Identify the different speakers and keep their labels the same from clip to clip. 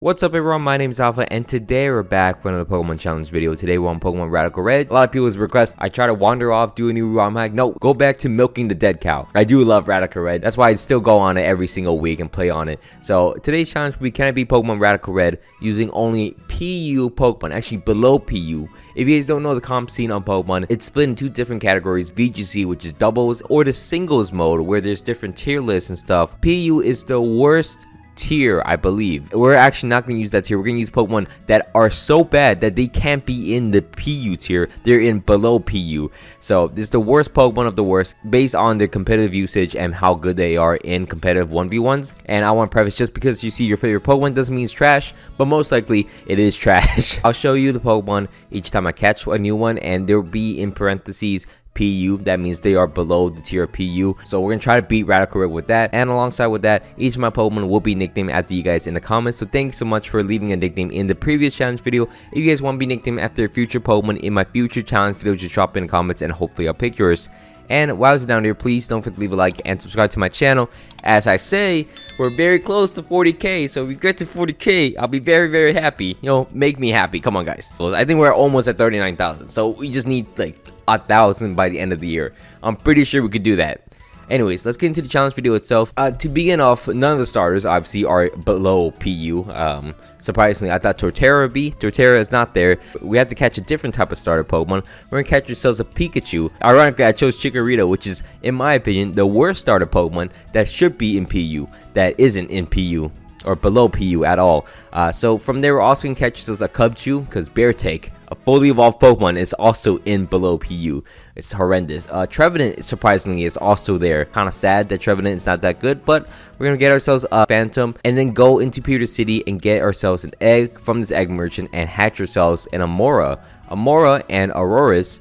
Speaker 1: What's up everyone, my name is Alpha and today we're back with another Pokemon Challenge video. Today we're on Pokemon Radical Red. A lot of people's request I try to wander off, do a new ROM hack. No, go back to milking the dead cow. I do love Radical Red. That's why I still go on it every single week and play on it. So today's challenge will be, can I beat Pokemon Radical Red using only PU Pokemon, actually below PU. If you guys don't know the comp scene on Pokemon, it's split in two different categories, VGC, which is doubles, or the singles mode where there's different tier lists and stuff. PU is the worst tier, I believe. We're actually not going to use that tier. We're going to use Pokemon that are so bad that they can't be in the PU tier. They're in below PU. So this is the worst Pokemon of the worst based on their competitive usage and how good they are in competitive 1v1s. And I want to preface, just because you see your favorite Pokemon doesn't mean it's trash, but most likely it is trash. I'll show you the Pokemon each time I catch a new one, and there will be in parentheses PU. That means they are below the tier of PU. So we're gonna try to beat Radical Red with that, and alongside with that, each of my Pokemon will be nicknamed after you guys in the comments. So thanks so much for leaving a nickname in the previous challenge video. If you guys want to be nicknamed after a future Pokemon in my future challenge video, just drop in the comments and hopefully I'll pick yours. And while it's down here, please don't forget to leave a like and subscribe to my channel. As I say, we're very close to 40k, so if we get to 40k, I'll be very happy. You know, make me happy. Come on, guys. I think we're almost at 39,000, so we just need like 1,000 by the end of the year. I'm pretty sure we could do that. Anyways, let's get into the challenge video itself. To begin off, none of the starters obviously are below PU. Surprisingly, I thought Torterra would be. Torterra is not there. We have to catch a different type of starter Pokemon. We're gonna catch ourselves a Pikachu. Ironically, I chose Chikorita, which is, in my opinion, the worst starter Pokemon that should be in PU, that isn't in PU or below PU at all. So from there, we're also gonna catch ourselves a Cubchoo, because Beartake, a fully evolved Pokemon, is also in below PU. It's horrendous. Trevenant, surprisingly, is also there. Kind of sad that Trevenant is not that good, but we're going to get ourselves a Phantom and then go into Pewter City and get ourselves an egg from this egg merchant and hatch ourselves an Amora. Amora and Aurorus,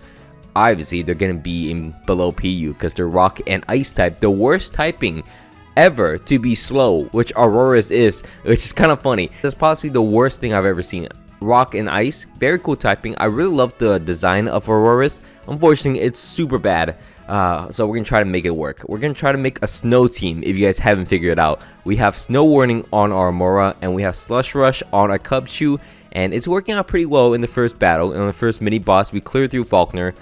Speaker 1: obviously, they're going to be in below PU because they're rock and ice type. The worst typing ever to be slow, which Aurorus is, which is kind of funny. That's possibly the worst thing I've ever seen. Rock and ice, very cool typing. I really love the design of Aurorus. Unfortunately, it's super bad. So we're gonna try to make it work. We're gonna try to make a snow team. If you guys haven't figured it out, we have snow warning on our Amora and we have slush rush on our Cubchoo, and it's working out pretty well in the first battle. In the first mini boss, we cleared through Falkner,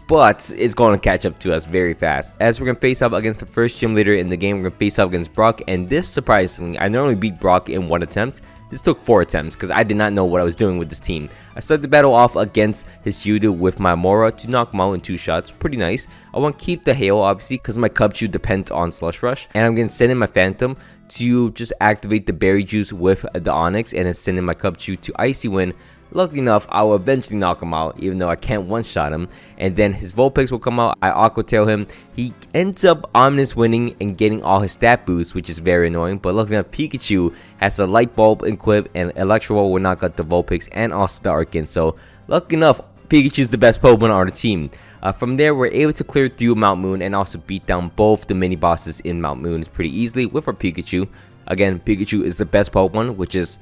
Speaker 1: but it's going to catch up to us very fast. As we're going to face up against the first gym leader in the game, we're going to face up against Brock, and this, surprisingly, I normally beat Brock in one attempt. This took 4 attempts because I did not know what I was doing with this team. I started the battle off against his Geodude with my Amora to knock him out in 2 shots. Pretty nice. I want to keep the hail, obviously, because my Cubchoo depends on Slush Rush. And I'm going to send in my Phantom to just activate the Berry Juice with the Onyx, and then send in my Cubchoo to Icy Wind. Luckily enough, I will eventually knock him out, even though I can't one-shot him. And then his Vulpix will come out. I Aqua Tail him. He ends up Omnis winning and getting all his stat boosts, which is very annoying. But luckily enough, Pikachu has a Light Bulb equipped, and Electro will knock out the Vulpix and also the Arcan. So, luckily enough, Pikachu is the best Pokemon on the team. From there, we're able to clear through Mount Moon and also beat down both the mini bosses in Mount Moon pretty easily with our Pikachu. Again, Pikachu is the best Pokemon, which is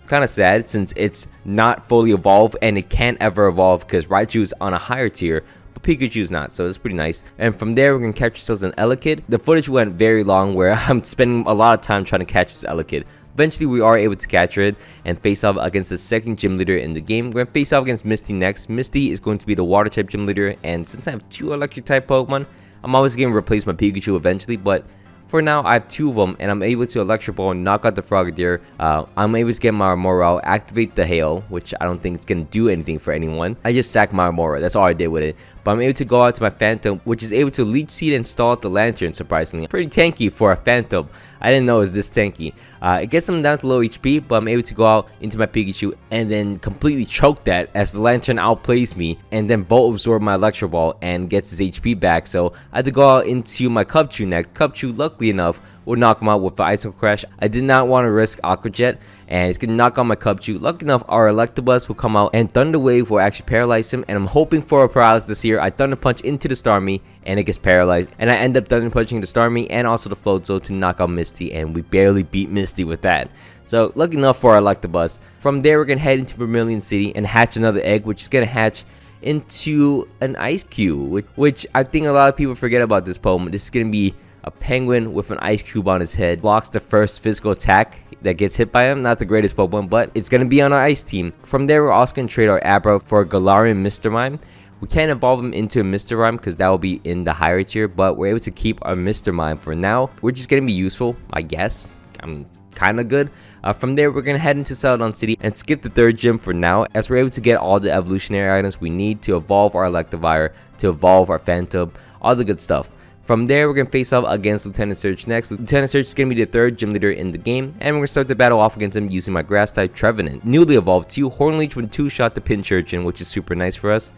Speaker 1: kind of sad since it's not fully evolved and it can't ever evolve because Raichu is on a higher tier, but Pikachu is not, so it's pretty nice. And from there, we're gonna catch ourselves an Elekid. The footage went very long where I'm spending a lot of time trying to catch this Elekid. Eventually, we are able to capture it and face off against the second gym leader in the game. We're gonna face off against Misty next. Misty is going to be the water type gym leader, and since I have 2 electric type Pokemon, I'm always gonna replace my Pikachu eventually, but for now, I have 2 of them, and I'm able to Electro Ball and knock out the Frogadier. I'm able to get my Amora, activate the Hail, which I don't think it's going to do anything for anyone. I just sacked my Amora, that's all I did with it. But I'm able to go out to my Phantom, which is able to Leech Seed and stall out the Lantern, surprisingly. Pretty tanky for a Phantom. I didn't know it was this tanky. It gets them down to low HP, but I'm able to go out into my Pikachu and then completely choke that as the Lantern outplays me, and then Volt Absorb my Electro Ball and gets his HP back. So I had to go out into my Cubchoo next. Cubchoo, luckily enough, will knock him out with the Icicle Crash. I did not want to risk Aqua Jet, and it's going to knock out my Cubchoo. Lucky enough, our Electabuzz will come out, and Thunder Wave will actually paralyze him, and I'm hoping for a paralysis here. I Thunder Punch into the Starmie, and it gets paralyzed, and I end up Thunder Punching the Starmie and also the Float Zone to knock out Misty, and we barely beat Misty with that. So, lucky enough for our Electabuzz. From there, we're going to head into Vermilion City and hatch another egg, which is going to hatch into an Ice Cube, which I think a lot of people forget about this Pokemon. This is going to be a penguin with an ice cube on his head. Blocks the first physical attack that gets hit by him. Not the greatest Pokemon, but it's going to be on our ice team. From there, we're also going to trade our Abra for a Galarian Mr. Mime. We can't evolve him into a Mr. Mime because that will be in the higher tier, but we're able to keep our Mr. Mime for now, which is going to be useful, I guess. I'm kind of good. From there, we're going to head into Celadon City and skip the 3rd gym for now, as we're able to get all the evolutionary items we need to evolve our Electivire, to evolve our Phantom, all the good stuff. From there, we're going to face off against Lieutenant Surge next. Lieutenant Surge is going to be the 3rd gym leader in the game, and we're going to start the battle off against him using my Grass type Trevenant. Newly evolved 2 Hornleech with 2-shot to Pincurchin, which is super nice for us.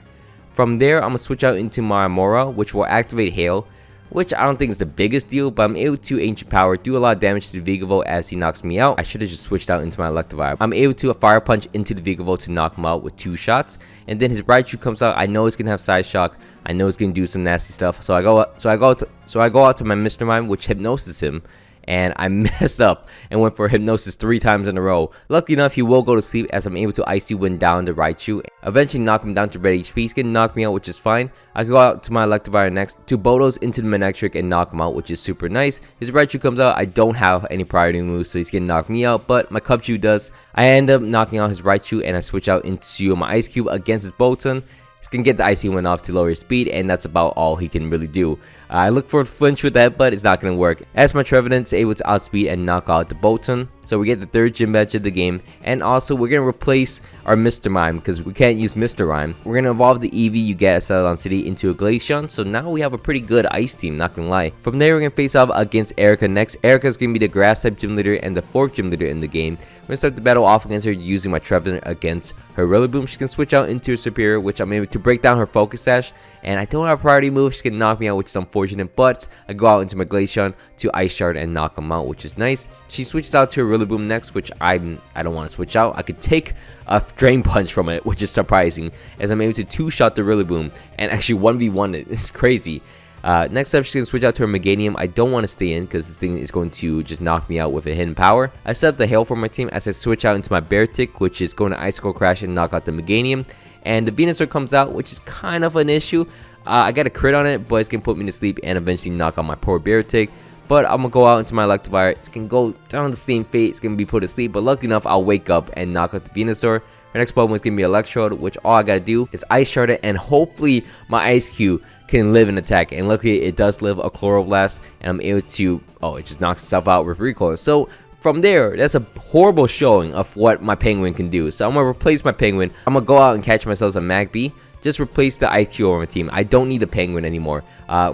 Speaker 1: From there, I'm going to switch out into my Amora, which will activate Hail, which I don't think is the biggest deal, but I'm able to Ancient Power, do a lot of damage to the Vigavolt as he knocks me out. I should have just switched out into my Electivire. I'm able to Fire Punch into the Vigavolt to knock him out with 2 shots, and then his Raichu comes out. I know he's gonna have Side Shock. I know he's gonna do some nasty stuff. So I go out to my Mr. Mime, which hypnosis him. And I messed up and went for hypnosis 3 times in a row. Luckily enough, he will go to sleep as I'm able to Icy Wind down the Raichu. Eventually knock him down to red HP. He's gonna knock me out, which is fine. I go out to my Electivire next, to Bodos into the Manectric and knock him out, which is super nice. His Raichu comes out. I don't have any priority moves, so he's gonna knock me out, but my Cubchoo does. I end up knocking out his Raichu, and I switch out into my Ice Cube against his Bolton. He's gonna get the Icy Wind off to lower his speed, and that's about all he can really do. I look for a flinch with that, but it's not gonna work, as my Trevenant's able to outspeed and knock out the Bolton. So we get the 3rd gym badge of the game, and also we're gonna replace our Mr. Mime because we can't use Mr. Mime. We're gonna evolve the Eevee you get at Celadon City into a Glaceon, so now we have a pretty good ice team, not gonna lie. From there, we're gonna face off against Erica next. Erica's gonna be the Grass type gym leader and the 4th gym leader in the game. We're gonna start the battle off against her using my Trevenant against her Rillaboom. She's gonna switch out into her Superior, which I'm able to break down her Focus Sash, and I don't have a priority move. She's gonna knock me out, which is unfortunate, but I go out into my Glaceon to Ice Shard and knock him out, which is nice. She switches out to her Rillaboom next, which I don't want to switch out. I could take a Drain Punch from it, which is surprising, as I'm able to 2-shot the Rillaboom and actually 1v1 it. It's crazy. Next up, she's going to switch out to her Meganium. I don't want to stay in because this thing is going to just knock me out with a hidden power. I set up the Hail for my team as I switch out into my Beartic, which is going to Icicle Crash and knock out the Meganium. And the Venusaur comes out, which is kind of an issue. I got a crit on it, but it's going to put me to sleep and eventually knock out my poor Beartic. But I'm going to go out into my Electivire. It's going to go down the same fate. It's going to be put to sleep. But luckily enough, I'll wake up and knock out the Venusaur. Her next Pokemon is going to be Electrode, which all I got to do is Ice Shard it. And hopefully my Ice Cube can live an attack. And luckily it does live a Chloroblast. And I'm able to... oh, it just knocks itself out with Recoil. So from there, that's a horrible showing of what my Penguin can do. So I'm going to replace my Penguin. I'm going to go out and catch myself a Magby. Just replace the IQ on my team. I don't need the Penguin anymore.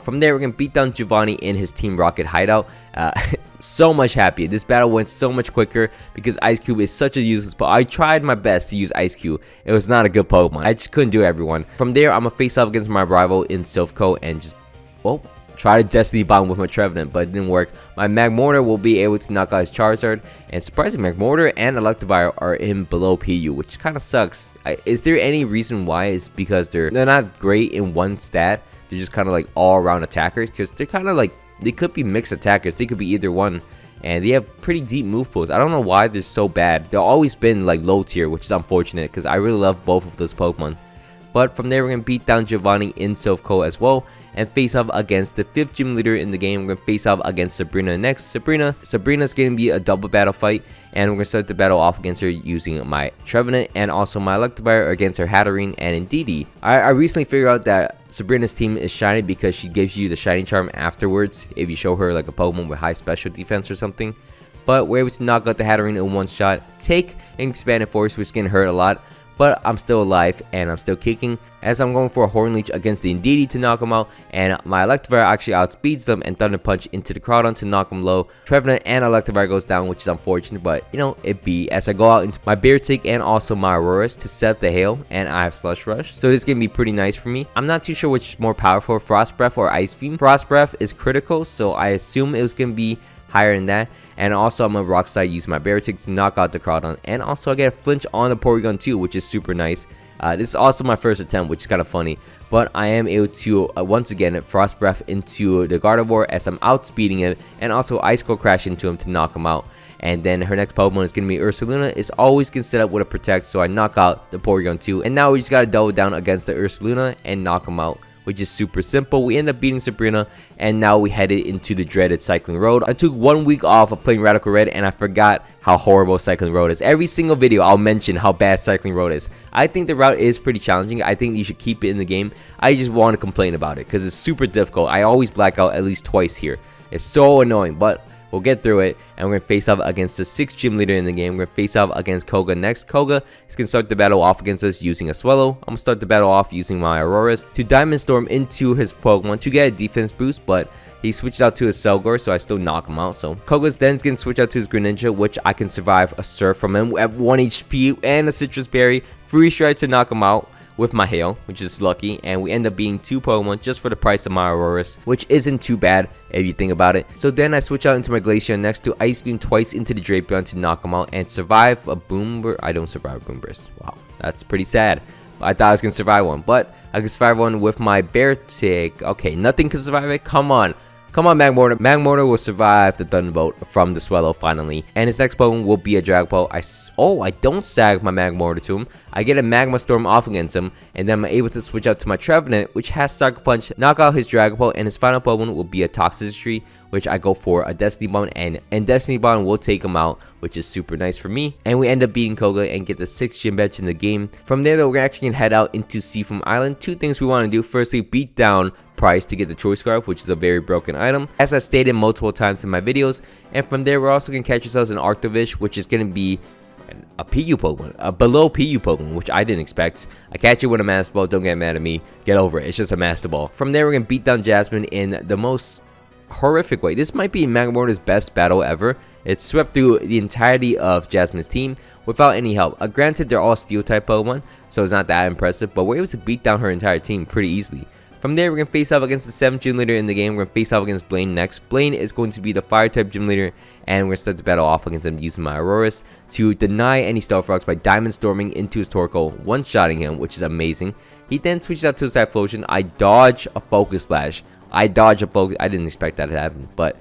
Speaker 1: From there, we're going to beat down Giovanni in his Team Rocket hideout. So much happier. This battle went so much quicker because Ice Cube is such a useless Pokemon. I tried my best to use Ice Cube. It was not a good Pokemon. I just couldn't do everyone. From there, I'm going to face off against my rival in Silphco and just, well, try to Destiny Bomb with my Trevenant, but it didn't work. My Magmortar will be able to knock out his Charizard, and surprisingly, Magmortar and Electivire are in below PU, which kind of sucks. Is there any reason why? It's because they're not great in one stat. They're just kind of like all-around attackers, because they're kind of like, they could be mixed attackers. They could be either one, and they have pretty deep move pools. I don't know why they're so bad. They've always been like low tier, which is unfortunate, because I really love both of those Pokemon. But from there, we're going to beat down Giovanni in Silphco as well, and face off against the 5th gym leader in the game. We're going to face off against Sabrina next. Sabrina's going to be a double battle fight, and we're going to start the battle off against her using my Trevenant and also my Electivire against her Hatterene and Indeedee. I recently figured out that Sabrina's team is shiny because she gives you the shiny charm afterwards if you show her like a Pokemon with high special defense or something. But we're able to knock out the Hatterene in one shot, take an expanded force, which can hurt a lot. But I'm still alive and I'm still kicking as I'm going for a Hornleech against the Indeedee to knock him out, and my Electivire actually outspeeds them and Thunder Punch into the Groudon to knock him low. Trevenant and Electivire goes down, which is unfortunate, but you know, it be, as I go out into my Beartic and also my Auroras to set the Hail, and I have Slush Rush, so this is going to be pretty nice for me. I'm not too sure which is more powerful, Frost Breath or Ice Beam. Frost Breath is critical, so I assume it was going to be higher than that. And also I'm a Rock Slide, use my Beartic to knock out the Groudon, and also I get a flinch on the Porygon too, which is super nice. This is also my first attempt, which is kind of funny, but I am able to once again Frost Breath into the Gardevoir as I'm outspeeding it, and also Icicle Crash into him to knock him out. And then her next Pokemon is going to be Ursaluna. It's always going to set up with a Protect, so I knock out the Porygon too. And now we just got to double down against the Ursaluna and knock him out which is super simple. We end up beating Sabrina, and now we headed into the dreaded Cycling Road. I took 1 week off of playing Radical Red, and I forgot how horrible Cycling Road is. Every single video I'll mention how bad Cycling Road is. I think the route is pretty challenging. I think you should keep it in the game. I just want to complain about it because it's super difficult. I always black out at least twice here. It's so annoying, but we'll get through it, and we're going to face off against the 6th gym leader in the game. We're going to face off against Koga next. Koga is going to start the battle off against us using a Swallow. I'm going to start the battle off using my Auroras to Diamond Storm into his Pokemon to get a defense boost, but he switched out to his Selgor, so I still knock him out. So Koga's then going to switch out to his Greninja, which I can survive a Surf from him at 1 HP and a Citrus Berry. Free Strike to knock him out with my Hail, which is lucky, and we end up being 2 Pokemon just for the price of my Auroras, which isn't too bad if you think about it. So then I switch out into my Glaceon next to Ice Beam twice into the Drapion to knock him out and survive a Boom. I don't survive a Boom Burst. Wow, that's pretty sad. I thought I was gonna survive one, but I can survive one with my Bear Tick. Okay, nothing can survive it. Come on, Magmortar. Magmortar will survive the Thunderbolt from the Swallow finally, and his next Pokemon will be a Dragapult. I don't sag my Magmortar to him. I get a Magma Storm off against him, and then I'm able to switch out to my Trevenant, which has Sucker Punch, knock out his Dragapult, and his final Pokemon will be a Toxicity, which I go for a Destiny Bond, and Destiny Bond will take him out, which is super nice for me. And we end up beating Koga and get the 6th gym badge in the game. From there, though, we're actually gonna head out into Seafoam Island. 2 things we want to do. Firstly, beat down Price to get the Choice Scarf, which is a very broken item, as I stated multiple times in my videos. And from there, we're also gonna catch ourselves an Arctovish, which is gonna be a PU Pokemon, a below PU Pokemon, which I didn't expect. I catch it with a Master Ball. Don't get mad at me. Get over it. It's just a Master Ball. From there, we're gonna beat down Jasmine in the most horrific way. This might be Magmortar's best battle ever. It swept through the entirety of Jasmine's team without any help. Granted, they're all Steel type Pokemon, so it's not that impressive, but we're able to beat down her entire team pretty easily. From there, we're going to face off against the 7th gym leader in the game. We're going to face off against Blaine next. Blaine is going to be the Fire type gym leader, and we're going to start the battle off against him using my Auroras to deny any Stealth Rocks by Diamond Storming into his Torkoal, one-shotting him, which is amazing. He then switches out to his Typhlosion. I dodge a Focus Splash. I didn't expect that to happen, but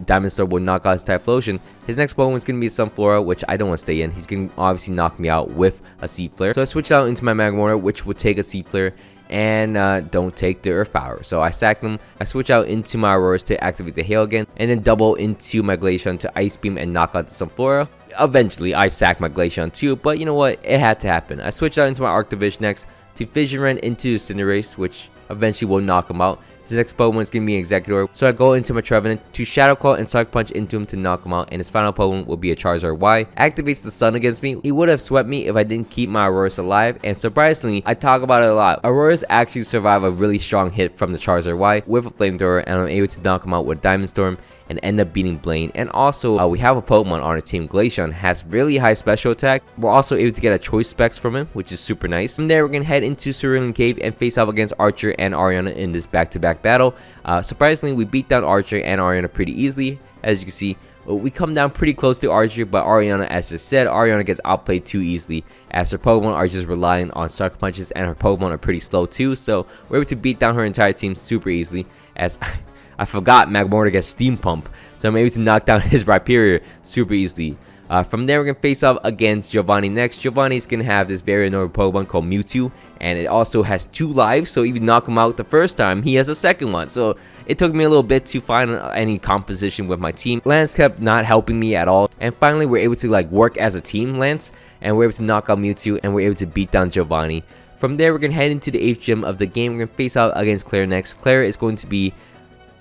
Speaker 1: Diamond Storm will knock out his Typhlosion. His next Pokemon is going to be a Sunflora, which I don't want to stay in. He's going to obviously knock me out with a Seed Flare. So I switch out into my Magmortar, which will take a Seed Flare and don't take the Earth Power. So I sack them. I switch out into my Auroras to activate the Hail again, and then double into my Glaceon to Ice Beam and knock out the Sunflora. Eventually, I sack my Glaceon too, but you know what? It had to happen. I switch out into my Arctovish next to Fission Rend into Cinderace, which eventually will knock him out. His next Pokemon is going to be Executor, so I go into my Trevenant to Shadow Claw and Sucker Punch into him to knock him out, and his final Pokemon will be a Charizard Y. Activates the Sun against me. He would have swept me if I didn't keep my Auroras alive, and surprisingly, I talk about it a lot. Auroras actually survive a really strong hit from the Charizard Y with a Flamethrower, and I'm able to knock him out with Diamond Storm and end up beating Blaine. And also, we have a Pokemon on our team. Glaceon has really high special attack. We're also able to get a Choice Specs from him, which is super nice. From there, we're going to head into Cerulean Cave and face off against Archer and Ariana in this back-to-back battle. Surprisingly, we beat down Archer and Ariana pretty easily. As you can see, we come down pretty close to Archer, but Ariana, as I said, Ariana gets outplayed too easily, as her Pokemon are just relying on Sucker Punches, and her Pokemon are pretty slow too, so we're able to beat down her entire team super easily, as I forgot Magmortar gets Steam Pump, so I'm able to knock down his Rhyperior super easily. From there, we're going to face off against Giovanni next. Giovanni is going to have this very annoying Pokemon called Mewtwo, and it also has 2 lives, so even knock him out the first time, he has a second one. So it took me a little bit to find any composition with my team. Lance kept not helping me at all, and finally we're able to work as a team, Lance, and we're able to knock out Mewtwo, and we're able to beat down Giovanni. From there, we're going to head into the 8th gym of the game. We're going to face off against Claire next. Claire is going to be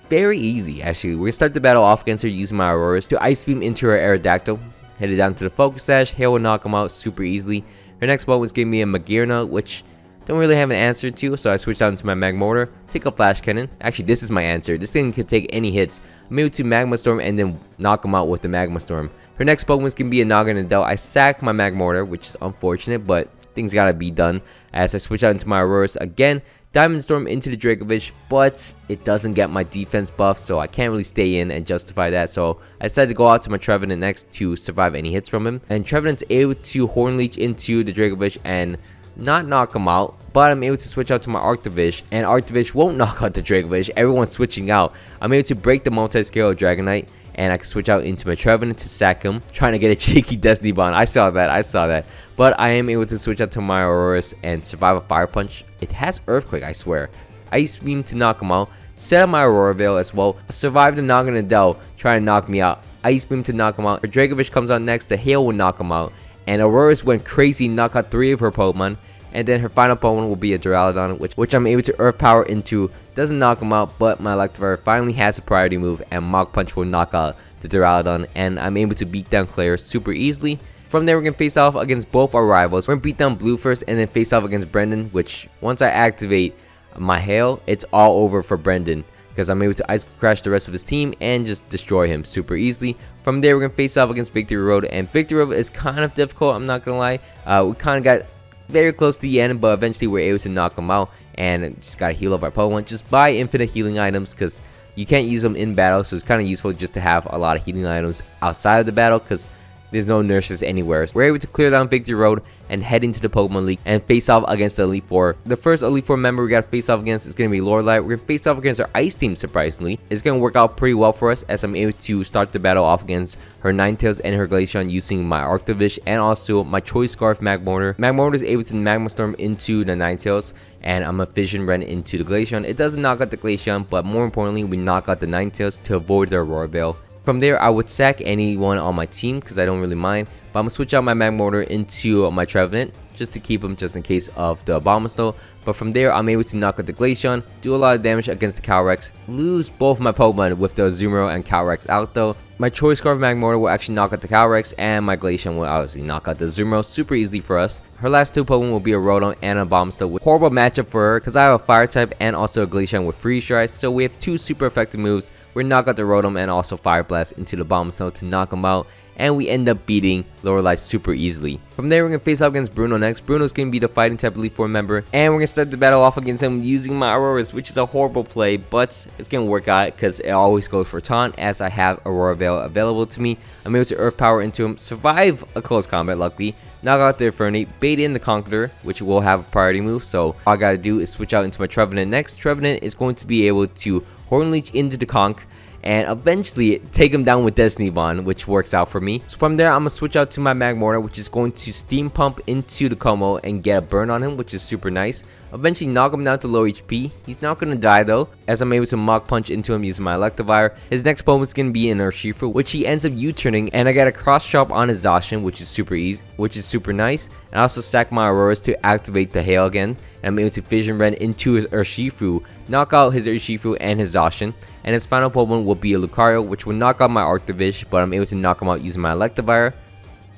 Speaker 1: very easy, actually. We're going to start the battle off against her using my Auroras to Ice Beam into her Aerodactyl. Headed down to the Focus Sash. Hail will knock him out super easily. Her next Pokemon is giving me a Magearna, which don't really have an answer to, so I switched out into my Magmortar. Take a Flash Cannon. Actually, this is my answer. This thing could take any hits. I'm able to Magma Storm and then knock him out with the Magma Storm. Her next Pokemon is going to be a Noggin and Dell. I sack my Magmortar, which is unfortunate, but things gotta be done. As I switch out into my Auroras again, Diamond Storm into the Dracovish, but it doesn't get my defense buff, so I can't really stay in and justify that. So I decided to go out to my Trevenant next to survive any hits from him. And Trevenant's able to Horn Leech into the Dracovish and not knock him out, but I'm able to switch out to my Arctovish, and Arctovish won't knock out the Dracovish. Everyone's switching out. I'm able to break the multi-scale Dragonite, and I can switch out into my Trevenant to sack him, trying to get a cheeky Destiny Bond. I saw that. But I am able to switch out to my Auroras and survive a Fire Punch. It has Earthquake, I swear. Ice Beam to knock him out, set up my Aurora Veil as well, survive the Knock on Adele trying to knock me out, Ice Beam to knock him out, her Dragovich comes out next, the Hail will knock him out, and Aurora's went crazy, knock out 3 of her Pokemon, and then her final Pokemon will be a Duraludon, which I'm able to Earth Power into. Doesn't knock him out, but my Electivire finally has a priority move, and Mach Punch will knock out the Duraludon, and I'm able to beat down Claire super easily. From there, we're going to face off against both our rivals. We're going to beat down Blue first, and then face off against Brendan, which once I activate my Hail, it's all over for Brendan, because I'm able to Ice Crash the rest of his team and just destroy him super easily. From there, we're going to face off against Victory Road, and Victory Road is kind of difficult, I'm not going to lie. We kind of got very close to the end, but eventually we're able to knock him out, and just gotta heal up our Pokemon. Just buy infinite healing items, because you can't use them in battle, so it's kind of useful just to have a lot of healing items outside of the battle, because there's no nurses anywhere. So we're able to clear down Victory Road and head into the Pokemon League and face off against the Elite Four. The first Elite Four member we gotta face off against is gonna be Lorelei. We're gonna face off against our Ice team, surprisingly. It's gonna work out pretty well for us, as I'm able to start the battle off against her Ninetales and her Glaceon using my Arctovish and also my Choice Scarf Magmortar. Magmortar is able to Magma Storm into the Ninetales, and I'm a Fission Wren into the Glaceon. It doesn't knock out the Glaceon, but more importantly, we knock out the Ninetales to avoid their Aurora Veil. From there, I would sack anyone on my team because I don't really mind, but I'm going to switch out my Magmortar into my Trevenant just to keep him just in case of the Abomasnow. But from there, I'm able to knock out the Glaceon, do a lot of damage against the Calyrex, lose both my Pokemon with the Azumarill and Calyrex out though. My Choice Scarf Magmortar will actually knock out the Calyrex, and my Glaceon will obviously knock out the Azumarill super easily for us. Her last 2 Pokemon will be a Rotom and a Abomasnow. Horrible matchup for her because I have a Fire type and also a Glaceon with Freeze Dry, so we have 2 super effective moves. We knock out the Rotom and also Fire Blast into the Abomasnow to knock him out, and we end up beating Lorelei super easily. From there, we're going to face off against Bruno next. Bruno's going to be the Fighting type Elite Four member, and we're going to start the battle off against him using my Auroras, which is a horrible play, but it's going to work out because it always goes for taunt as I have Aurora Veil available to me. I'm able to Earth Power into him, survive a close combat luckily, knock out the Infernape, bait in the Conqueror, which will have a priority move, so all I got to do is switch out into my Trevenant next. Trevenant is going to be able to Horn Leech into the Conch, and eventually take him down with Destiny Bond, which works out for me. So from there, I'm going to switch out to my Magmortar, which is going to Steam Pump into the Como and get a burn on him, which is super nice. Eventually knock him down to low HP. He's not going to die though, as I'm able to Mach Punch into him using my Electivire. His next Pokemon is going to be an Urshifu, which he ends up U-turning, and I got a Cross Chop on his Zacian, which is super easy, which is super nice. And I also sack my Auroras to activate the Hail again, and I'm able to Fission Wren into his Urshifu, knock out his Urshifu and his Zacian, and his final Pokemon will be a Lucario, which will knock out my Arctovish, but I'm able to knock him out using my Electivire.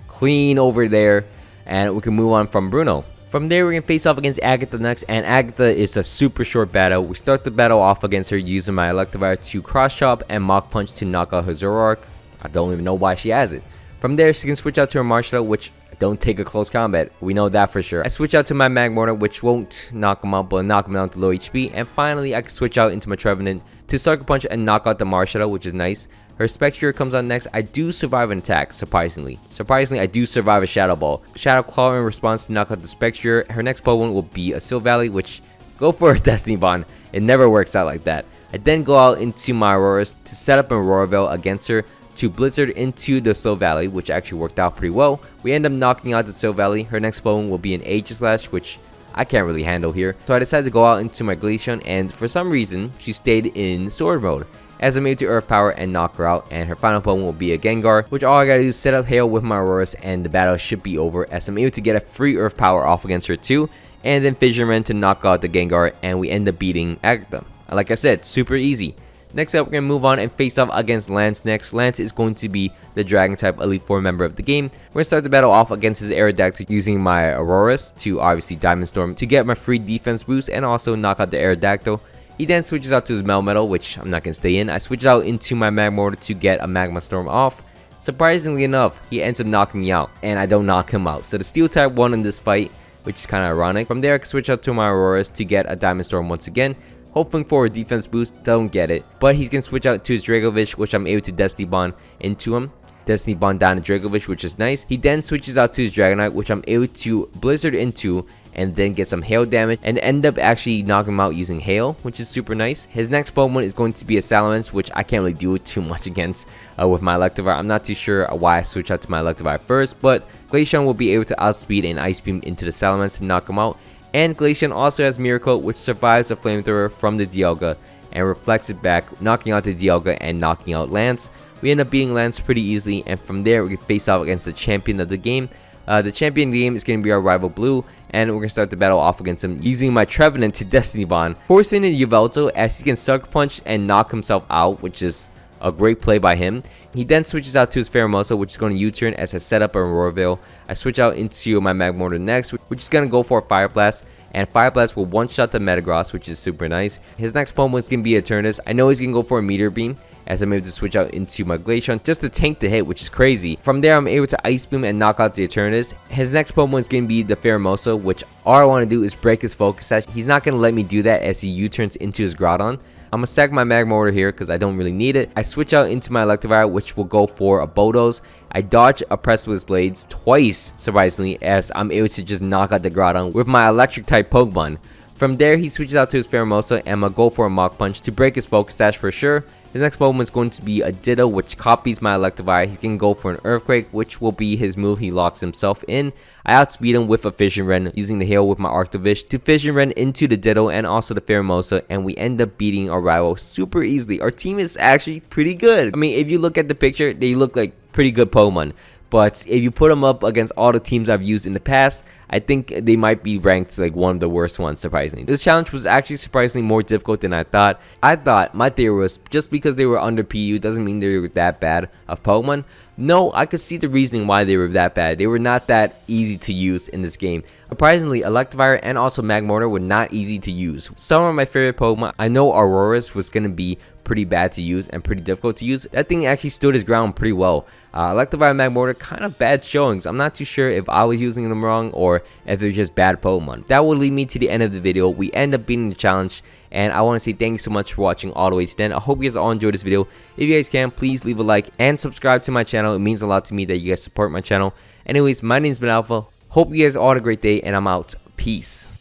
Speaker 1: Clean over there, and we can move on from Bruno. From there, we're going to face off against Agatha next, and Agatha is a super short battle. We start the battle off against her using my Electivire to Cross Chop and Mach Punch to knock out her Zoroark. I don't even know why she has it. From there, she can switch out to her Marshall, which don't take a close combat. We know that for sure. I switch out to my Magmortar, which won't knock him out, but knock him down to low HP. And finally, I can switch out into my Trevenant to Sucker Punch and knock out the Marshall, which is nice. Her Spectre comes out next. I do survive an attack, surprisingly. Surprisingly, I do survive a Shadow Ball. Shadow Claw in response to knock out the Spectre. Her next Pokemon will be a Silvally, which go for a Destiny Bond. It never works out like that. I then go out into my Auroras to set up an Aurora Veil against her to Blizzard into the Silvally, which actually worked out pretty well. We end up knocking out the Silvally. Her next Pokemon will be an Aegislash, which I can't really handle here. So I decided to go out into my Glaceon, and for some reason, she stayed in Sword mode, as I'm able to Earth Power and knock her out, and her final Pokemon will be a Gengar, which all I gotta do is set up Hail with my Auroras, and the battle should be over, as I'm able to get a free Earth Power off against her too, and then Fission Wren to knock out the Gengar, and we end up beating Agatha. Like I said, super easy. Next up, we're going to move on and face off against Lance next. Lance is going to be the Dragon type Elite Four member of the game. We're going to start the battle off against his Aerodactyl using my Auroras to obviously Diamond Storm to get my free defense boost and also knock out the Aerodactyl. He then switches out to his Melmetal, which I'm not going to stay in. I switch out into my Magmortar to get a Magma Storm off. Surprisingly enough, he ends up knocking me out, and I don't knock him out. So the Steel type won in this fight, which is kind of ironic. From there, I can switch out to my Auroras to get a Diamond Storm once again, hoping for a defense boost. Don't get it, but he's gonna switch out to his Dragovich, which I'm able to Destiny Bond into him. Destiny Bond down to Dragovich, which is nice. He then switches out to his Dragonite, which I'm able to Blizzard into and then get some Hail damage and end up actually knocking him out using Hail, which is super nice. His next Pokemon is going to be a Salamence, which I can't really do too much against with my Electivire. I'm not too sure why I switch out to my Electivire first, but Glaceon will be able to outspeed and Ice Beam into the Salamence to knock him out. And Glaceon also has Miracle, which survives the flamethrower from the Dialga and reflects it back, knocking out the Dialga and knocking out Lance. We end up beating Lance pretty easily, and from there we can face off against the champion of the game. The champion of the game is going to be our rival Blue, and we're going to start the battle off against him using my Trevenant to Destiny Bond, forcing in Yveltal as he can Sucker Punch and knock himself out, which is a great play by him. He then switches out to his Pheromosa, which is going to U-turn as I set up a Auroraville. I switch out into my Magmortar next, which is going to go for a Fire Blast. And Fire Blast will one-shot the Metagross, which is super nice. His next Pokemon is going to be Eternatus. I know he's going to go for a Meteor Beam, as I'm able to switch out into my Glaceon just to tank the hit, which is crazy. From there, I'm able to Ice Beam and knock out the Eternatus. His next Pokemon is going to be the Pheromosa, which all I want to do is break his Focus Sash. He's not going to let me do that as he U-turns into his Groudon. I'm going to sack my Magmortar here because I don't really need it. I switch out into my Electivire, which will go for a Bodos. I dodge a Press-Wiz Blades twice, surprisingly, as I'm able to just knock out the Groudon with my Electric type Pokemon. From there, he switches out to his Pheromosa, and I'm going to go for a Mach Punch to break his Focus Sash for sure. His next Pokemon is going to be a Ditto, which copies my Electivire. He's going to go for an Earthquake, which will be his move he locks himself in. I outspeed him with a Fission Wren, using the Hail with my Arctovish to Fission Wren into the Ditto and also the Pheromosa, and we end up beating our rival super easily. Our team is actually pretty good. I mean, if you look at the picture, they look like pretty good Pokemon. But if you put them up against all the teams I've used in the past, I think they might be ranked like one of the worst ones, surprisingly. This challenge was actually surprisingly more difficult than I thought. My theory was just because they were under PU doesn't mean they were that bad of Pokemon. No, I could see the reasoning why they were that bad. They were not that easy to use in this game. Surprisingly, Electivire and also Magmortar were not easy to use. Some of my favorite Pokemon, I know Auroras was going to be pretty bad to use and pretty difficult to use. That thing actually stood his ground pretty well. Electivire and Magmortar, kind of bad showings. I'm not too sure if I was using them wrong or if they're just bad Pokemon. That will lead me to the end of the video. We end up beating the challenge, and I want to say thank you so much for watching all the way to the end. I hope you guys all enjoyed this video. If you guys can, please leave a like and subscribe to my channel. It means a lot to me that you guys support my channel. Anyways, my name's been Alpha. Hope you guys all had a great day, and I'm out. Peace.